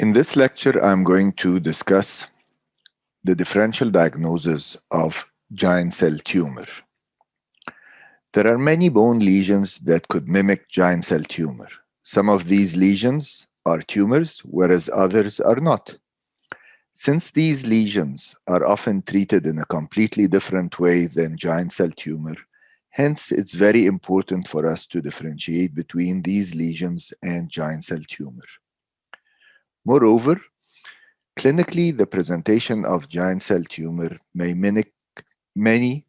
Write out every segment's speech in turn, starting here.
In this lecture, I'm going to discuss the differential diagnosis of giant cell tumor. There are many bone lesions that could mimic giant cell tumor. Some of these lesions are tumors, whereas others are not. Since these lesions are often treated in a completely different way than giant cell tumor, hence it's very important for us to differentiate between these lesions and giant cell tumor. Moreover, clinically, the presentation of giant cell tumor may mimic many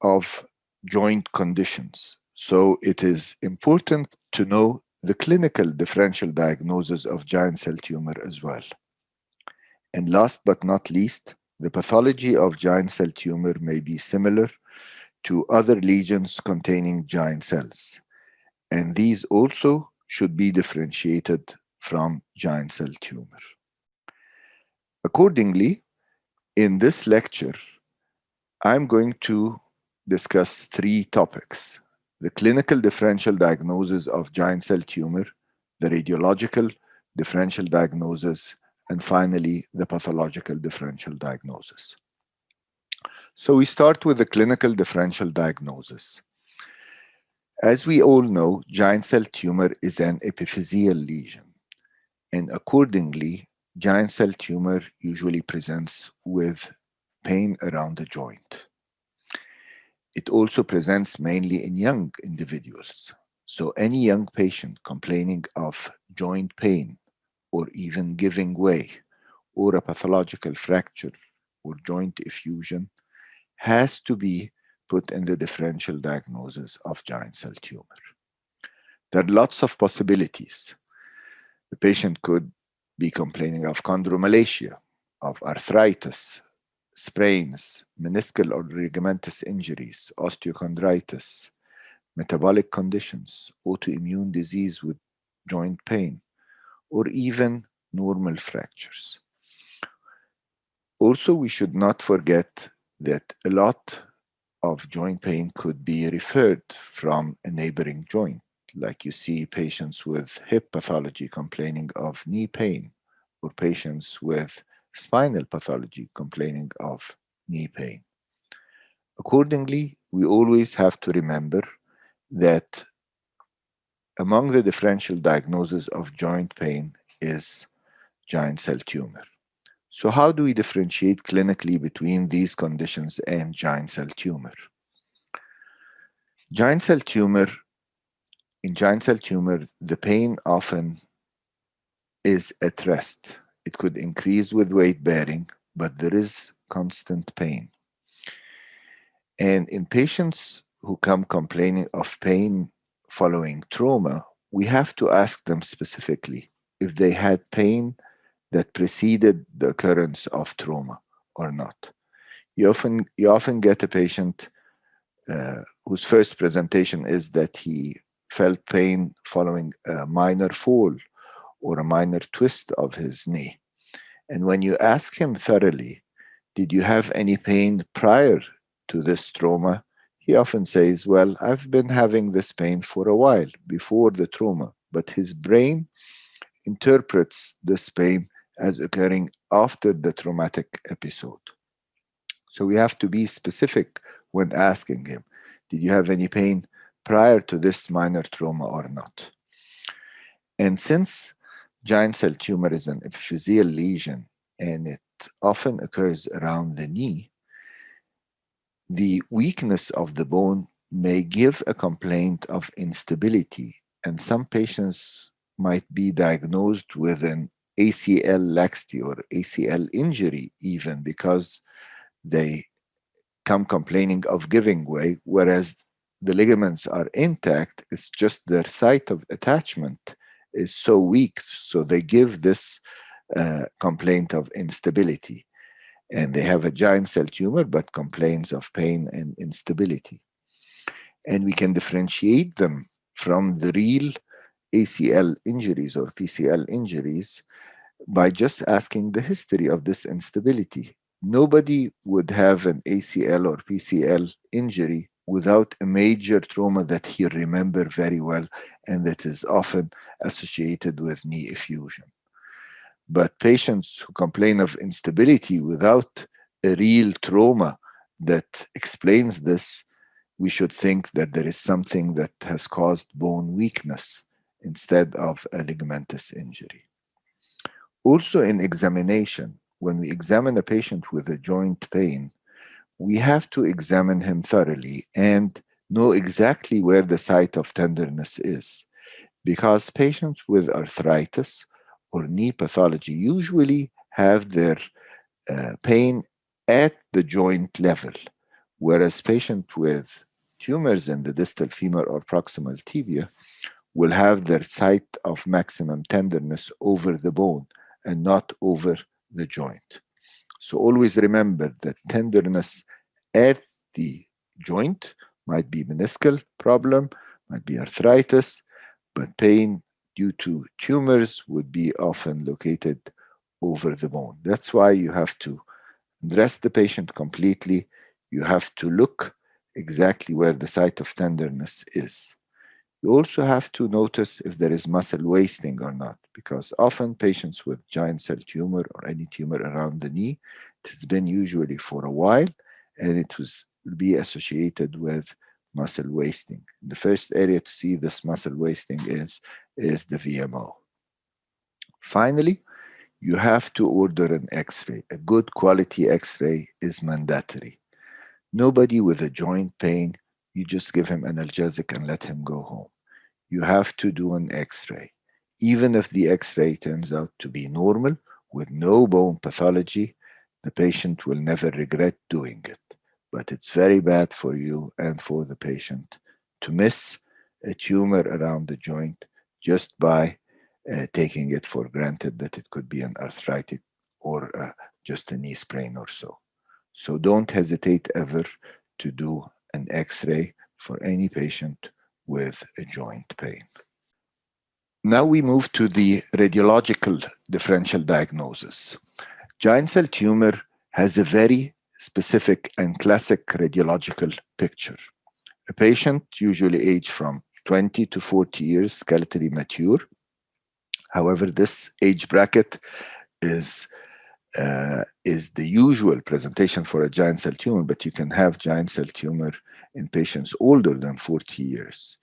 of joint conditions. So it is important to know the clinical differential diagnosis of giant cell tumor as well. And last but not least, the pathology of giant cell tumor may be similar to other lesions containing giant cells. And these also should be differentiated from giant cell tumor. Accordingly, in this lecture, I'm going to discuss three topics: the clinical differential diagnosis of giant cell tumor, the radiological differential diagnosis, and finally, the pathological differential diagnosis. So we start with the clinical differential diagnosis. As we all know, giant cell tumor is an epiphyseal lesion, and accordingly, giant cell tumor usually presents with pain around the joint. It also presents mainly in young individuals. So any young patient complaining of joint pain or even giving way or a pathological fracture or joint effusion has to be put in the differential diagnosis of giant cell tumor. There are lots of possibilities. The patient could be complaining of chondromalacia, of arthritis, sprains, meniscal or ligamentous injuries, osteochondritis, metabolic conditions, autoimmune disease with joint pain, or even normal fractures. Also, we should not forget that a lot of joint pain could be referred from a neighboring joint, like you see patients with hip pathology complaining of knee pain, or patients with spinal pathology complaining of knee pain. Accordingly, we always have to remember that among the differential diagnosis of joint pain is giant cell tumor. So how do we differentiate clinically between these conditions and giant cell tumor? In giant cell tumor, the pain often is at rest. It could increase with weight bearing, but there is constant pain. And in patients who come complaining of pain following trauma, we have to ask them specifically if they had pain that preceded the occurrence of trauma or not. You often get a patient whose first presentation is that he felt pain following a minor fall or a minor twist of his knee. And when you ask him thoroughly, did you have any pain prior to this trauma? He often says, well, I've been having this pain for a while before the trauma, but his brain interprets this pain as occurring after the traumatic episode. So we have to be specific when asking him, did you have any pain prior to this minor trauma or not? And since giant cell tumor is an epiphyseal lesion and it often occurs around the knee, the weakness of the bone may give a complaint of instability, and some patients might be diagnosed with an ACL laxity or ACL injury even because they come complaining of giving way, whereas the ligaments are intact. It's just their site of attachment is so weak, so they give this complaint of instability. And they have a giant cell tumor, but complains of pain and instability. And we can differentiate them from the real ACL injuries or PCL injuries by just asking the history of this instability. Nobody would have an ACL or PCL injury without a major trauma that he remembers very well and that is often associated with knee effusion. But patients who complain of instability without a real trauma that explains this, we should think that there is something that has caused bone weakness instead of a ligamentous injury. Also, in examination, when we examine a patient with a joint pain, we have to examine him thoroughly and know exactly where the site of tenderness is, because patients with arthritis or knee pathology usually have their pain at the joint level, whereas patients with tumors in the distal femur or proximal tibia will have their site of maximum tenderness over the bone and not over the joint. So always remember that tenderness at the joint might be meniscal problem, might be arthritis, but pain due to tumors would be often located over the bone. That's why you have to dress the patient completely. You have to look exactly where the site of tenderness is. You also have to notice if there is muscle wasting or not, because often patients with giant cell tumor or any tumor around the knee, it has been usually for a while, and it will be associated with muscle wasting. The first area to see this muscle wasting is the VMO. Finally, you have to order an X-ray. A good quality X-ray is mandatory. Nobody with a joint pain, you just give him analgesic and let him go home. You have to do an X-ray. Even if the X-ray turns out to be normal with no bone pathology, the patient will never regret doing it. But it's very bad for you and for the patient to miss a tumor around the joint just by taking it for granted that it could be an arthritic or just a knee sprain or so. So don't hesitate ever to do an X-ray for any patient with a joint pain. Now we move to the radiological differential diagnosis. Giant cell tumor has a very specific and classic radiological picture. A patient, usually aged from 20 to 40 years, skeletally mature. However, this age bracket is the usual presentation for a giant cell tumor, but you can have giant cell tumor in patients older than 40 years,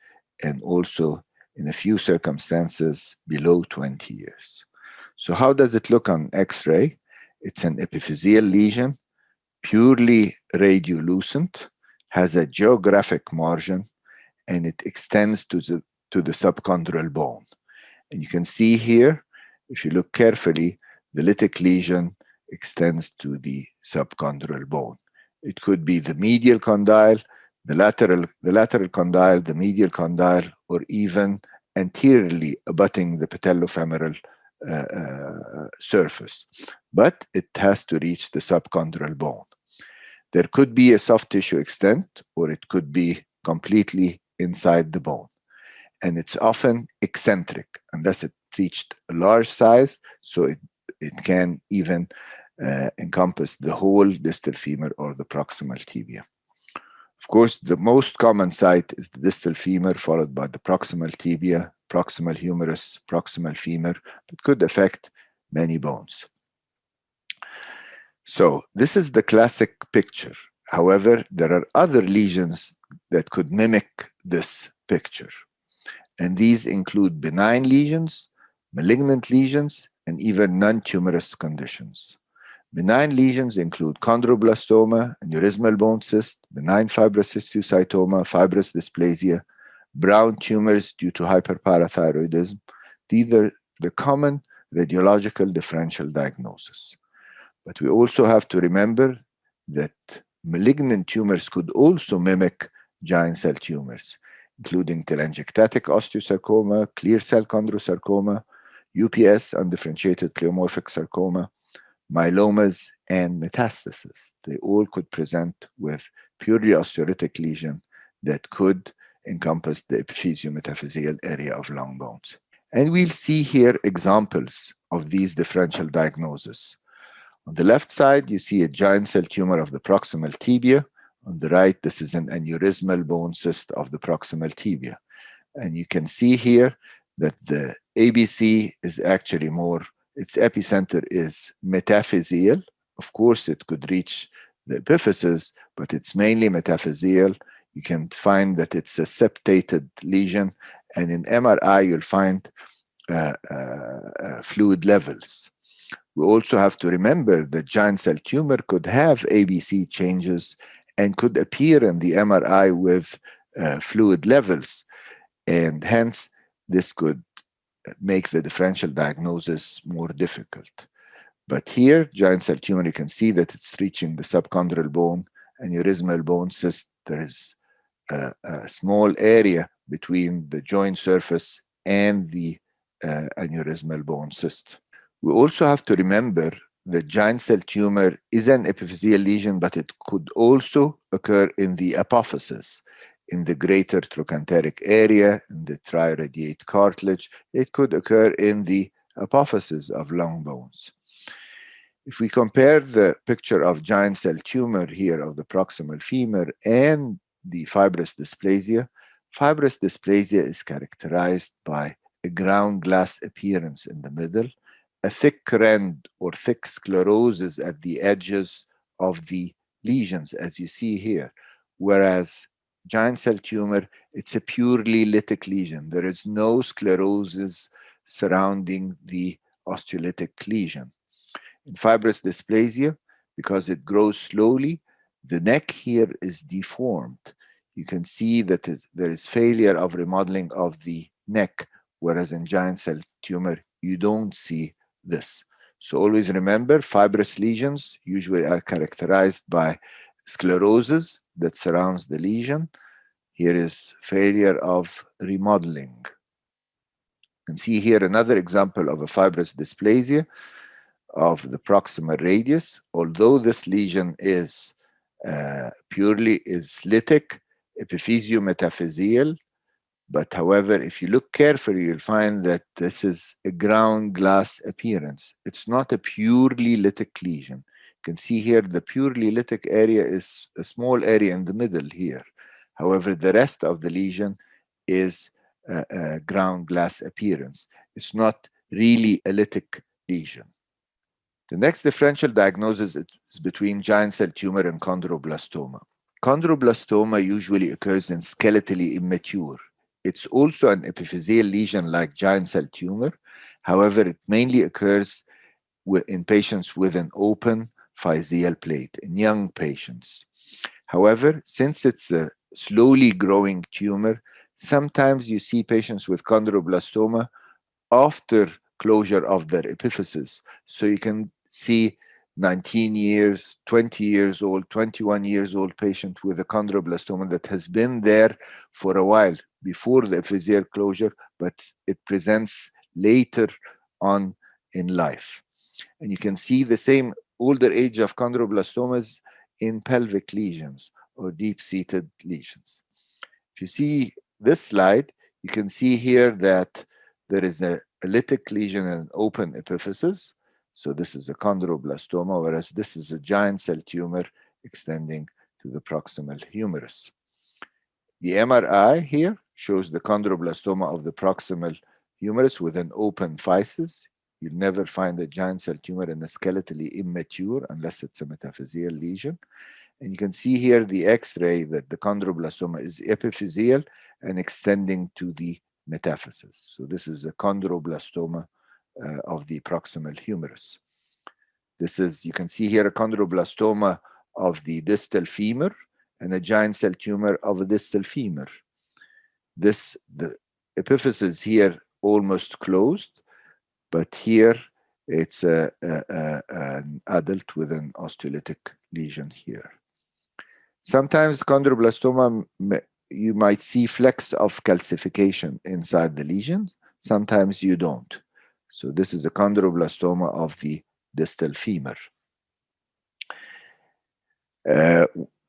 and also in a few circumstances below 20 years. So how does it look on X-ray? It's an epiphyseal lesion, purely radiolucent, has a geographic margin, and it extends to the subchondral bone. And you can see here, if you look carefully, the lytic lesion extends to the subchondral bone. It could be the medial condyle, the lateral condyle, the medial condyle, or even anteriorly abutting the patellofemoral surface. But it has to reach the subchondral bone. There could be a soft tissue extent, or it could be completely inside the bone. And it's often eccentric unless it reached a large size, so it can even encompass the whole distal femur or the proximal tibia. Of course, the most common site is the distal femur, followed by the proximal tibia, proximal humerus, proximal femur. It could affect many bones. So this is the classic picture. However, there are other lesions that could mimic this picture. And these include benign lesions, malignant lesions, and even non-tumorous conditions. Benign lesions include chondroblastoma, aneurysmal bone cyst, benign fibrous histiocytoma, fibrous dysplasia, brown tumors due to hyperparathyroidism. These are the common radiological differential diagnosis. But we also have to remember that malignant tumors could also mimic giant cell tumors, including telangiectatic osteosarcoma, clear cell chondrosarcoma, UPS, undifferentiated pleomorphic sarcoma, myelomas, and metastases. They all could present with purely osteolytic lesion that could encompass the epiphysiometaphyseal area of long bones. And we'll see here examples of these differential diagnoses. On the left side, you see a giant cell tumor of the proximal tibia. On the right, this is an aneurysmal bone cyst of the proximal tibia. And you can see here that the ABC is actually more its epicenter is metaphyseal. Of course, it could reach the epiphysis, but it's mainly metaphyseal. You can find that it's a septated lesion, and in MRI, you'll find fluid levels. We also have to remember that giant cell tumor could have ABC changes and could appear in the MRI with fluid levels, and hence this could make the differential diagnosis more difficult. But here, giant cell tumor, you can see that it's reaching the subchondral bone, aneurysmal bone cyst. There is a small area between the joint surface and the aneurysmal bone cyst. We also have to remember that giant cell tumor is an epiphyseal lesion, but it could also occur in the apophysis, in the greater trochanteric area, in the triradiate cartilage. It could occur in the apophysis of long bones. If we compare the picture of giant cell tumor here of the proximal femur and the fibrous dysplasia is characterized by a ground glass appearance in the middle, a thick rand or thick sclerosis at the edges of the lesions, as you see here. Whereas giant cell tumor, it's a purely lytic lesion. There is no sclerosis surrounding the osteolytic lesion. In fibrous dysplasia, because it grows slowly, the neck here is deformed. You can see that there is failure of remodeling of the neck, whereas in giant cell tumor, you don't see this. So always remember, fibrous lesions usually are characterized by sclerosis that surrounds the lesion. Here is failure of remodeling. You can see here another example of a fibrous dysplasia of the proximal radius. Although this lesion is purely lytic, epiphysio-metaphyseal, but however, if you look carefully, you'll find that this is a ground glass appearance. It's not a purely lytic lesion. You can see here the purely lytic area is a small area in the middle here. However, the rest of the lesion is a ground glass appearance. It's not really a lytic lesion. The next differential diagnosis is between giant cell tumor and chondroblastoma. Chondroblastoma usually occurs in skeletally immature. It's also an epiphyseal lesion like giant cell tumor. However, it mainly occurs in patients with an open physeal plate, in young patients. However, since it's a slowly growing tumor, sometimes you see patients with chondroblastoma after closure of their epiphysis. So you can see 19 years, 20 years old, 21 years old patient with a chondroblastoma that has been there for a while before the epiphyseal closure, but it presents later on in life. And you can see the same older age of chondroblastomas in pelvic lesions or deep-seated lesions. If you see this slide, you can see here that there is a lytic lesion and an open epiphysis. So this is a chondroblastoma, whereas this is a giant cell tumor extending to the proximal humerus. The MRI here shows the chondroblastoma of the proximal humerus with an open physis. You'll never find a giant cell tumor in a skeletally immature unless it's a metaphyseal lesion. And you can see here the X-ray that the chondroblastoma is epiphyseal and extending to the metaphysis. So this is a chondroblastoma of the proximal humerus. This is, you can see here a chondroblastoma of the distal femur and a giant cell tumor of a distal femur. The epiphysis here almost closed, but here it's an adult with an osteolytic lesion here. Sometimes chondroblastoma, you might see flecks of calcification inside the lesion. Sometimes you don't. So this is a chondroblastoma of the distal femur.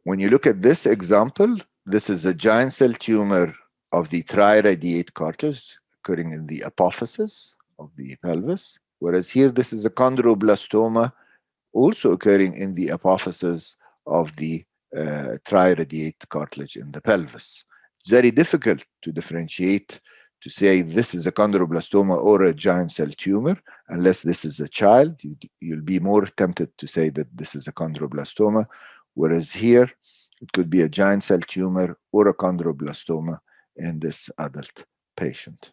When you look at this example, this is a giant cell tumor of the triradiate cartilage occurring in the apophysis of the pelvis, whereas here this is a chondroblastoma also occurring in the apophysis of the triradiate cartilage in the pelvis. It's very difficult to differentiate to say this is a chondroblastoma or a giant cell tumor. Unless this is a child, you'll be more tempted to say that this is a chondroblastoma, whereas here it could be a giant cell tumor or a chondroblastoma in this adult patient.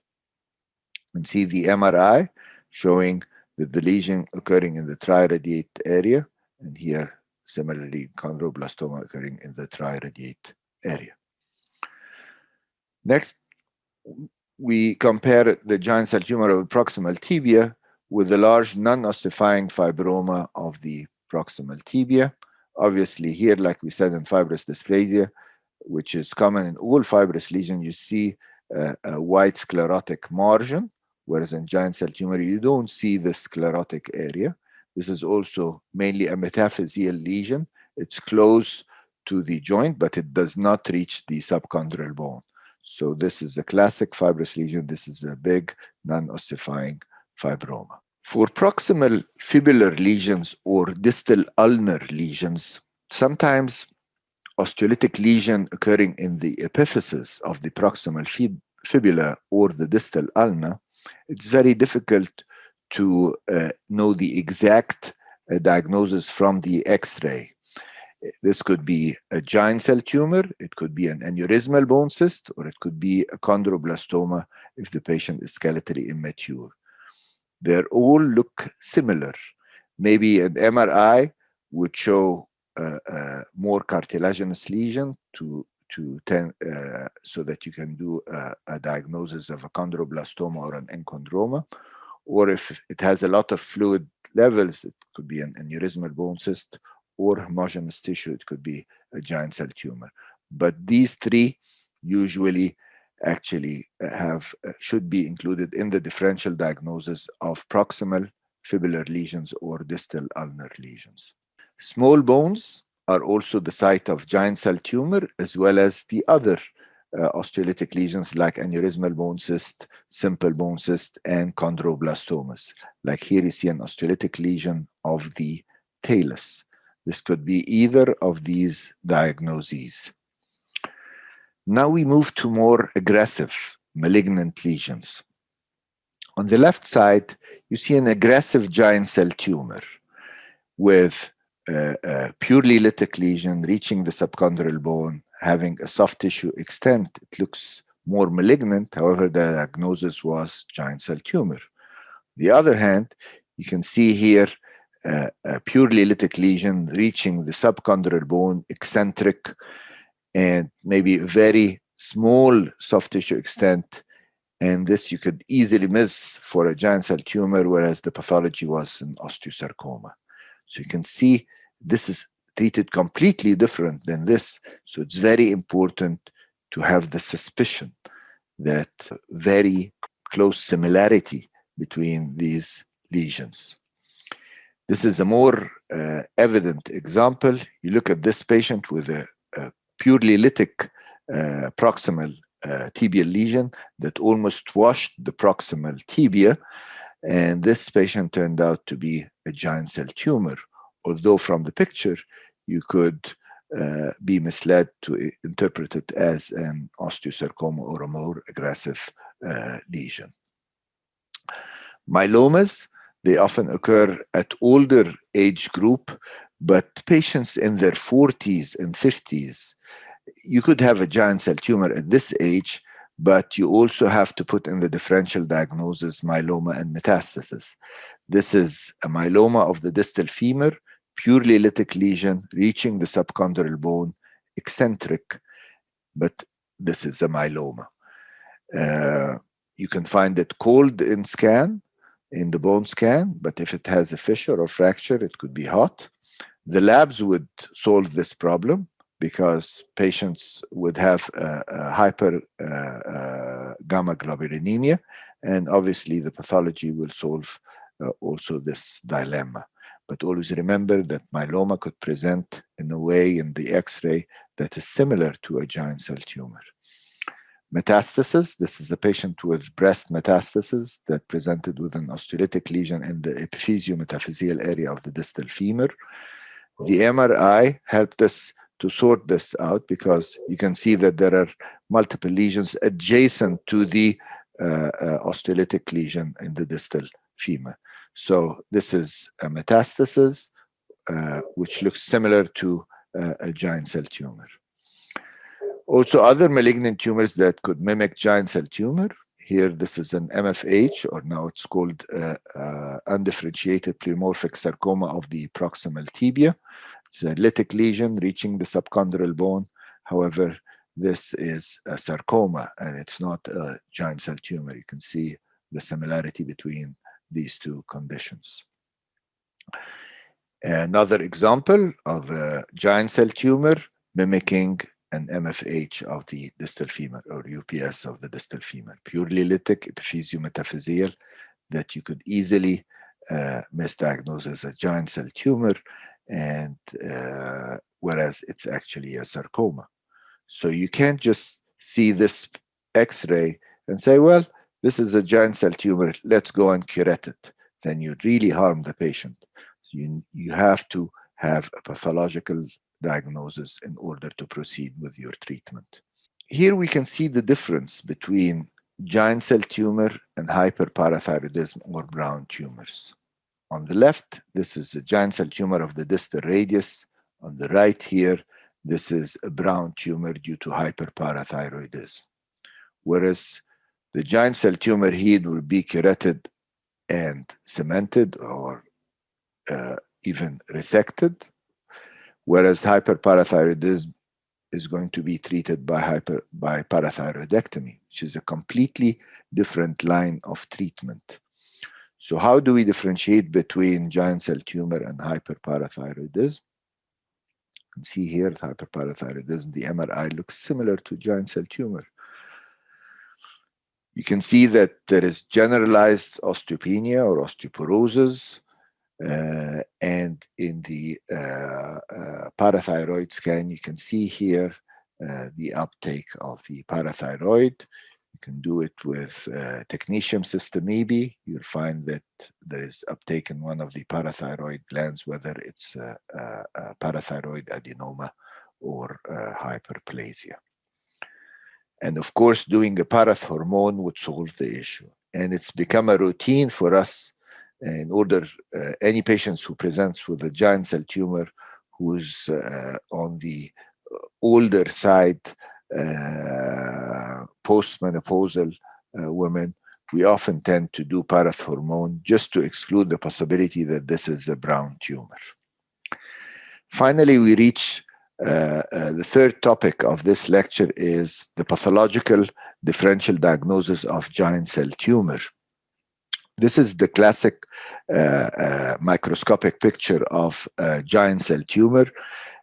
You can see the MRI showing that the lesion occurring in the triradiate area, and here similarly chondroblastoma occurring in the triradiate area. Next, we compare the giant cell tumor of the proximal tibia with the large non-ossifying fibroma of the proximal tibia. Obviously here, like we said in fibrous dysplasia, which is common in all fibrous lesions, you see a white sclerotic margin, whereas in giant cell tumor, you don't see the sclerotic area. This is also mainly a metaphyseal lesion. It's close to the joint, but it does not reach the subchondral bone. So this is a classic fibrous lesion. This is a big non-ossifying fibroma. For proximal fibular lesions or distal ulnar lesions, sometimes osteolytic lesion occurring in the epiphysis of the proximal fibula or the distal ulna, it's very difficult to know the exact diagnosis from the X-ray. This could be a giant cell tumor, it could be an aneurysmal bone cyst, or it could be a chondroblastoma if the patient is skeletally immature. They all look similar. Maybe an MRI would show a more cartilaginous lesion so that you can do a diagnosis of a chondroblastoma or an enchondroma. Or if it has a lot of fluid levels, it could be an aneurysmal bone cyst, or homogeneous tissue, it could be a giant cell tumor. But these three usually actually should be included in the differential diagnosis of proximal fibular lesions or distal ulnar lesions. Small bones are also the site of giant cell tumor, as well as the other osteolytic lesions like aneurysmal bone cyst, simple bone cyst, and chondroblastomas. Like here you see an osteolytic lesion of the talus. This could be either of these diagnoses. Now we move to more aggressive malignant lesions. On the left side, you see an aggressive giant cell tumor with a purely lytic lesion reaching the subchondral bone, having a soft tissue extent. It looks more malignant, however, the diagnosis was giant cell tumor. On the other hand, you can see here a purely lytic lesion reaching the subchondral bone, eccentric, and maybe very small soft tissue extent. And this you could easily miss for a giant cell tumor, whereas the pathology was an osteosarcoma. So you can see this is treated completely different than this. So it's very important to have the suspicion that very close similarity between these lesions. This is a more evident example. You look at this patient with a purely lytic proximal tibial lesion that almost washed the proximal tibia, and this patient turned out to be a giant cell tumor, although from the picture you could be misled to interpret it as an osteosarcoma or a more aggressive lesion. Myelomas, they often occur at older age group, but patients in their 40s and 50s, you could have a giant cell tumor at this age, but you also have to put in the differential diagnosis myeloma and metastasis. This is a myeloma of the distal femur, purely lytic lesion reaching the subchondral bone, eccentric, but this is a myeloma. You can find it cold in scan, in the bone scan, but if it has a fissure or fracture, it could be hot. The labs would solve this problem because patients would have hyper gamma globulinemia, and obviously the pathology will solve also this dilemma. But always remember that myeloma could present in a way in the X-ray that is similar to a giant cell tumor. Metastasis, this is a patient with breast metastasis that presented with an osteolytic lesion in the epiphysiometaphyseal area of the distal femur. The MRI helped us to sort this out because you can see that there are multiple lesions adjacent to the osteolytic lesion in the distal femur. So this is a metastasis, which looks similar to a giant cell tumor. Also, other malignant tumors that could mimic giant cell tumor. Here, this is an MFH, or now it's called undifferentiated pleomorphic sarcoma of the proximal tibia. It's a lytic lesion reaching the subchondral bone. However, this is a sarcoma, and it's not a giant cell tumor. You can see the similarity between these two conditions. Another example of a giant cell tumor mimicking an MFH of the distal femur, or UPS of the distal femur, purely lytic, epiphysiometaphyseal, that you could easily misdiagnose as a giant cell tumor, and whereas it's actually a sarcoma. So you can't just see this X-ray and say, well, this is a giant cell tumor, let's go and curate it. Then you'd really harm the patient. So you have to have a pathological diagnosis in order to proceed with your treatment. Here we can see the difference between giant cell tumor and hyperparathyroidism, or brown tumors. On the left, this is a giant cell tumor of the distal radius. On the right here, this is a brown tumor due to hyperparathyroidism. Whereas the giant cell tumor here will be curated and cemented, or even resected, whereas hyperparathyroidism is going to be treated by parathyroidectomy, which is a completely different line of treatment. So how do we differentiate between giant cell tumor and hyperparathyroidism? You can see here hyperparathyroidism, the MRI looks similar to giant cell tumor. You can see that there is generalized osteopenia or osteoporosis, and in the parathyroid scan, you can see here the uptake of the parathyroid. You can do it with technetium systemebe. You'll find that there is uptake in one of the parathyroid glands, whether it's a parathyroid adenoma or hyperplasia. And of course, doing a parath hormone would solve the issue. And it's become a routine for us in order, any patients who presents with a giant cell tumor who's on the older side, postmenopausal women, we often tend to do parath hormone just to exclude the possibility that this is a brown tumor. Finally, we reach the third topic of this lecture is the pathological differential diagnosis of giant cell tumor. This is the classic microscopic picture of a giant cell tumor.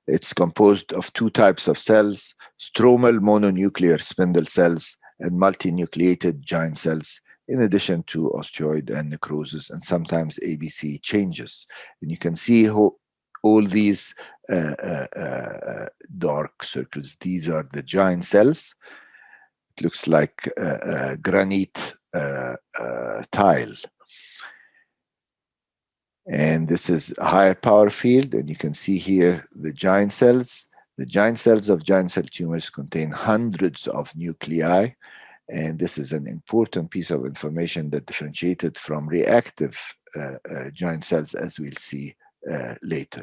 It's composed of two types of cells, stromal mononuclear spindle cells and multinucleated giant cells, in addition to osteoid and necrosis and sometimes ABC changes. And you can see how all these dark circles, these are the giant cells. It looks like a granite tile. And this is a higher power field, and you can see here the giant cells. The giant cells of giant cell tumors contain hundreds of nuclei, and this is an important piece of information that differentiated from reactive giant cells, as we'll see later.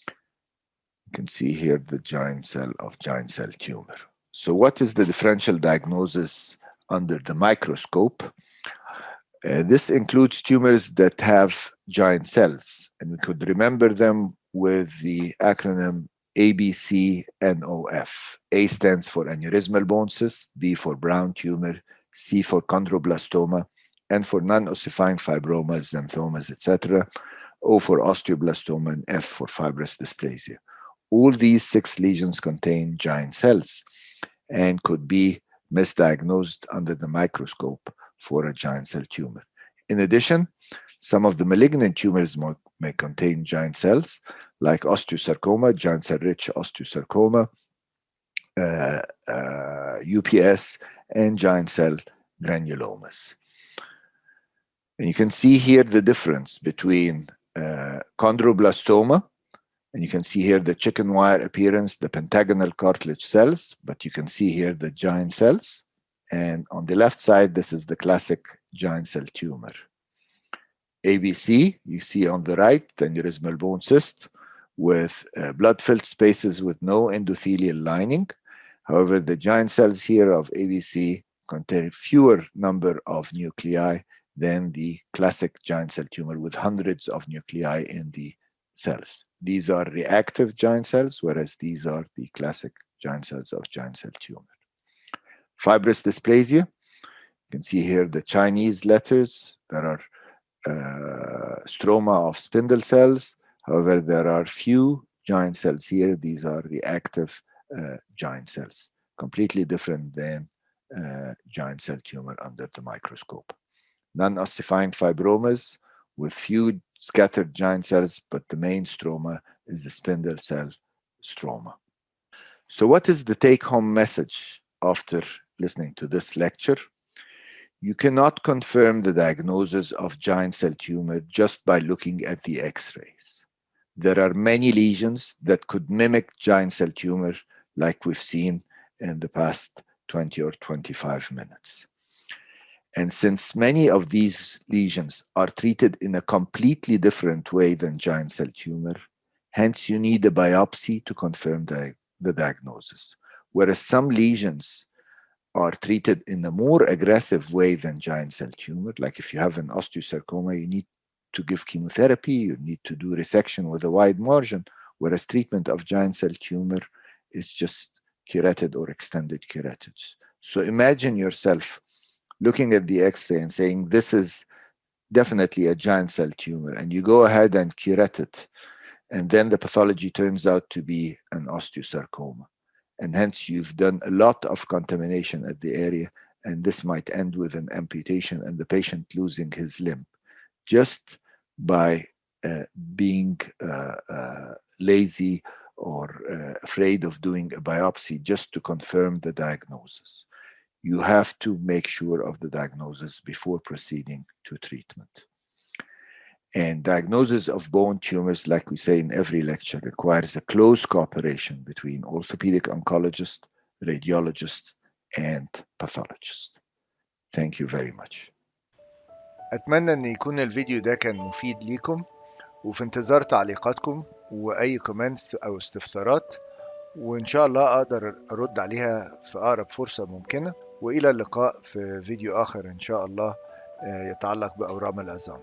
You can see here the giant cell of giant cell tumor. So what is the differential diagnosis under the microscope? This includes tumors that have giant cells, and we could remember them with the acronym ABCNOF. A stands for aneurysmal bone cyst, B for brown tumor, C for chondroblastoma, N for non-ossifying fibromas, xanthomas, etc., O for osteoblastoma, and F for fibrous dysplasia. All these 6 lesions contain giant cells and could be misdiagnosed under the microscope for a giant cell tumor. In addition, some of the malignant tumors may contain giant cells, like osteosarcoma, giant cell-rich osteosarcoma, UPS, and giant cell granulomas. And you can see here the difference between chondroblastoma, and you can see here the chicken wire appearance, the pentagonal cartilage cells, but you can see here the giant cells. And on the left side, this is the classic giant cell tumor. ABC, you see on the right, the aneurysmal bone cyst with blood-filled spaces with no endothelial lining. However, the giant cells here of ABC contain fewer number of nuclei than the classic giant cell tumor with hundreds of nuclei in the cells. These are reactive giant cells, whereas these are the classic giant cells of giant cell tumor. Fibrous dysplasia, you can see here the Chinese letters. There are stroma of spindle cells. However, there are few giant cells here. These are reactive giant cells, completely different than giant cell tumor under the microscope. Non-ossifying fibromas with few scattered giant cells, but the main stroma is the spindle cell stroma. So what is the take-home message after listening to this lecture? You cannot confirm the diagnosis of giant cell tumor just by looking at the X-rays. There are many lesions that could mimic giant cell tumor like we've seen in the past 20 or 25 minutes. And since many of these lesions are treated in a completely different way than giant cell tumor, hence you need a biopsy to confirm the diagnosis. Whereas some lesions are treated in a more aggressive way than giant cell tumor. Like if you have an osteosarcoma, you need to give chemotherapy, you need to do resection with a wide margin, whereas treatment of giant cell tumor is just curetted or extended curetteds. So imagine yourself looking at the X-ray and saying, this is definitely a giant cell tumor, and you go ahead and curette it, and then the pathology turns out to be an osteosarcoma. And hence you've done a lot of contamination at the area, and this might end with an amputation and the patient losing his limb just by being lazy or afraid of doing a biopsy just to confirm the diagnosis. You have to make sure of the diagnosis before proceeding to treatment. And diagnosis of bone tumors, like we say in every lecture, requires a close cooperation between orthopedic oncologist, radiologist, and pathologist. Thank you very much. أتمنى أن يكون الفيديو ده كان مفيد ليكم، وفي انتظار تعليقاتكم وأي كومنتس أو استفسارات، وإن شاء الله أقدر أرد عليها في أقرب فرصة ممكنة. وإلى اللقاء في فيديو آخر إن شاء الله يتعلق بأورام العظام.